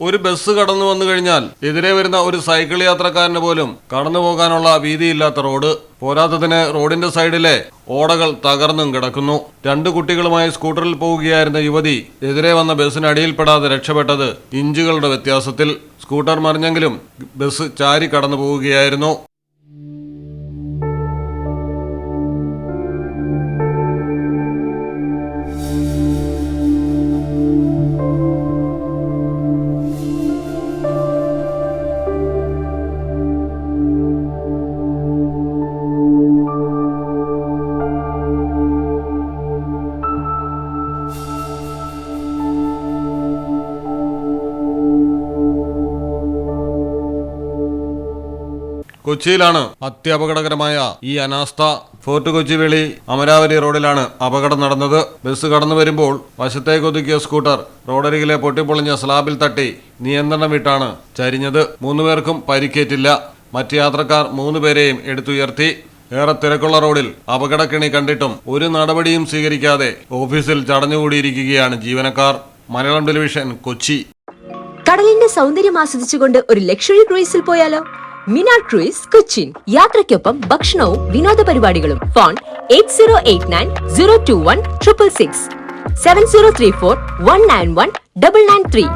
ഒരു ബസ് കടന്നു വന്നു കഴിഞ്ഞാൽ എതിരെ വരുന്ന ഒരു സൈക്കിൾ യാത്രക്കാരന് പോലും കടന്നു പോകാനുള്ള വീതിയില്ലാത്ത റോഡ്. പോരാത്തതിന് റോഡിന്റെ സൈഡിലെ ഓടകൾ തകർന്നും കിടക്കുന്നു. 2 കുട്ടികളുമായി സ്കൂട്ടറിൽ പോവുകയായിരുന്ന യുവതി എതിരെ വന്ന ബസ്സിന് അടിയിൽപ്പെടാതെ രക്ഷപ്പെട്ടത് ഇഞ്ചുകളുടെ വ്യത്യാസത്തിൽ. സ്കൂട്ടർ മറിഞ്ഞെങ്കിലും ബസ് ചാരി കടന്നു പോവുകയായിരുന്നു. കൊച്ചിയിലാണ് അത്യപകടകരമായ ഈ അനാസ്ഥ. ഫോർട്ട് കൊച്ചി വെളി അമരാവതി റോഡിലാണ് അപകടം നടന്നത്. ബസ് കടന്നു വരുമ്പോൾ വശത്തേക്കൊതുക്കിയ സ്കൂട്ടർ റോഡരികിലെ പൊട്ടിപ്പൊളിഞ്ഞ സ്ലാബിൽ തട്ടി നിയന്ത്രണം വിട്ടാണ് ചരിഞ്ഞത്. 3 പേർക്കും പരിക്കേറ്റില്ല. മറ്റ് യാത്രക്കാർ 3 പേരെയും എടുത്തുയർത്തി. ഏറെ തിരക്കുള്ള റോഡിൽ അപകടക്കെണി കണ്ടിട്ടും ഒരു നടപടിയും സ്വീകരിക്കാതെ ഓഫീസിൽ ചടഞ്ഞുകൂടിയിരിക്കുകയാണ് ജീവനക്കാർ. മലയാളം ടെലിവിഷൻ, കൊച്ചി. കടലിന്റെ സൗന്ദര്യം ആസ്വദിച്ചുകൊണ്ട് ഒരു ലക്ഷറി ക്രൂയിസിൽ പോയാലോ? മിനാർ ക്രൂയിസ് കൊച്ചിൻ. യാത്രയ്ക്കൊപ്പം ഭക്ഷണവും വിനോദ പരിപാടികളും. ഫോൺ 8089 021 666 7034 191 993.